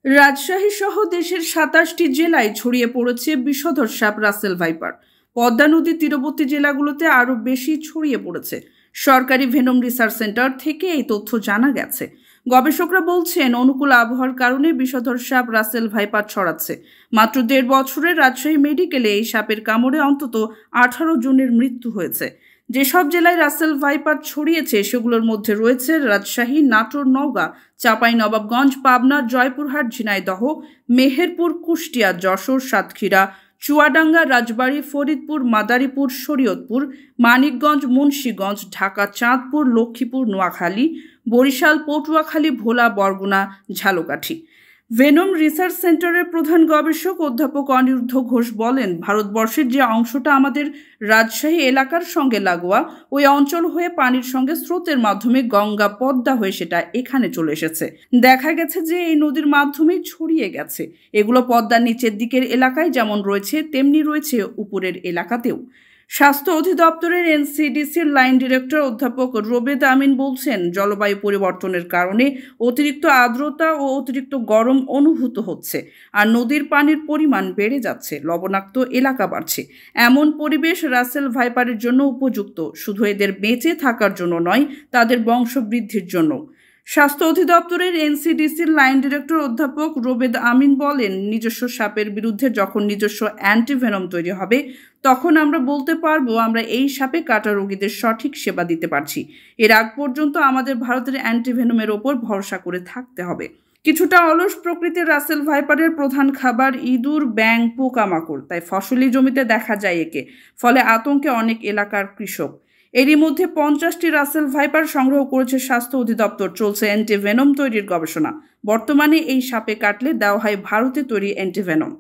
রাজশাহী সহ দেশের ২৭টি জেলায় ছড়িয়ে পড়েছে বিষধর সাপ রাসেল ভাইপার। পদ্মা নদীর তীরবর্তী জেলাগুলোতে আরও বেশি ছড়িয়ে পড়েছে। সরকারি ভেনম রিসার্চ সেন্টার থেকে এই তথ্য জানা গেছে। গবেষকরা বলছেন, অনুকূল আবহাওয়ার কারণে বিষধর সাপ রাসেল ভাইপার ছড়াচ্ছে। মাত্র ১.৫ বছরে রাজশাহী মেডিকেলে এই সাপের কামড়ে অন্তত ১৮ জনের মৃত্যু হয়েছে। যেসব জেলায় রাসেল ভাইপার ছড়িয়েছে সেগুলোর মধ্যে রয়েছে রাজশাহী, নাটোর, নওগাঁ, চাঁপাইনবাবগঞ্জ, পাবনা, জয়পুরহাট, ঝিনাইদহ, মেহেরপুর, কুষ্টিয়া, যশোর, সাতক্ষীরা, চুয়াডাঙ্গা, রাজবাড়ী, ফরিদপুর, মাদারীপুর, শরীয়তপুর, মানিকগঞ্জ, মুন্সিগঞ্জ, ঢাকা, চাঁদপুর, লক্ষ্মীপুর, নোয়াখালী, বরিশাল, পটুয়াখালী, ভোলা, বরগুনা, ঝালকাঠি। ভেনম রিসার্চ সেন্টারের প্রধান গবেষক অধ্যাপক অনিরুদ্ধ ঘোষ বলেন, ভারতবর্ষের যে অংশটা আমাদের রাজশাহী এলাকার সঙ্গে লাগোয়া, ওই অঞ্চল হয়ে পানির সঙ্গে স্রোতের মাধ্যমে গঙ্গা, পদ্মা হয়ে সেটা এখানে চলে এসেছে। দেখা গেছে যে এই নদীর মাধ্যমেই ছড়িয়ে গেছে। এগুলো পদ্মার নিচের দিকের এলাকায় যেমন রয়েছে, তেমনি রয়েছে উপরের এলাকাতেও। স্বাস্থ্য অধিদপ্তরের এনসিডিসির লাইন ডিরেক্টর অধ্যাপক রোবেদ আমিন বলছেন, জলবায়ু পরিবর্তনের কারণে অতিরিক্ত আর্দ্রতা ও অতিরিক্ত গরম অনুভূত হচ্ছে, আর নদীর পানির পরিমাণ বেড়ে যাচ্ছে, লবণাক্ত এলাকা বাড়ছে। এমন পরিবেশ রাসেল ভাইপারের জন্য উপযুক্ত, শুধু এদের বেঁচে থাকার জন্য নয়, তাদের বংশবৃদ্ধির জন্য। স্বাস্থ্য অধিদপ্তরের এনসিডিসির লাইন ডিরেক্টর অধ্যাপক রোবেদ আমিন বলেন, নিজস্ব সাপের বিরুদ্ধে যখন নিজস্ব অ্যান্টিভেনম তৈরি হবে, তখন আমরা বলতে পারবো আমরা এই সাপে কাটা রোগীদের সঠিক সেবা দিতে পারছি। এর আগ পর্যন্ত আমাদের ভারতের অ্যান্টিভেনমের ওপর ভরসা করে থাকতে হবে। কিছুটা অলস প্রকৃতির রাসেল ভাইপারের প্রধান খাবার ইঁদুর, ব্যাঙ, পোকামাকড়, তাই ফসলি জমিতে দেখা যায় একে। ফলে আতঙ্কে অনেক এলাকার কৃষক। এরই মধ্যে ৫০টি রাসেল ভাইপার সংগ্রহ করেছে স্বাস্থ্য অধিদপ্তর। চলছে অ্যান্টিভেনম তৈরির গবেষণা। বর্তমানে এই সাপে কাটলে দেওয়া হয় ভারতে তৈরি অ্যান্টিভেনম।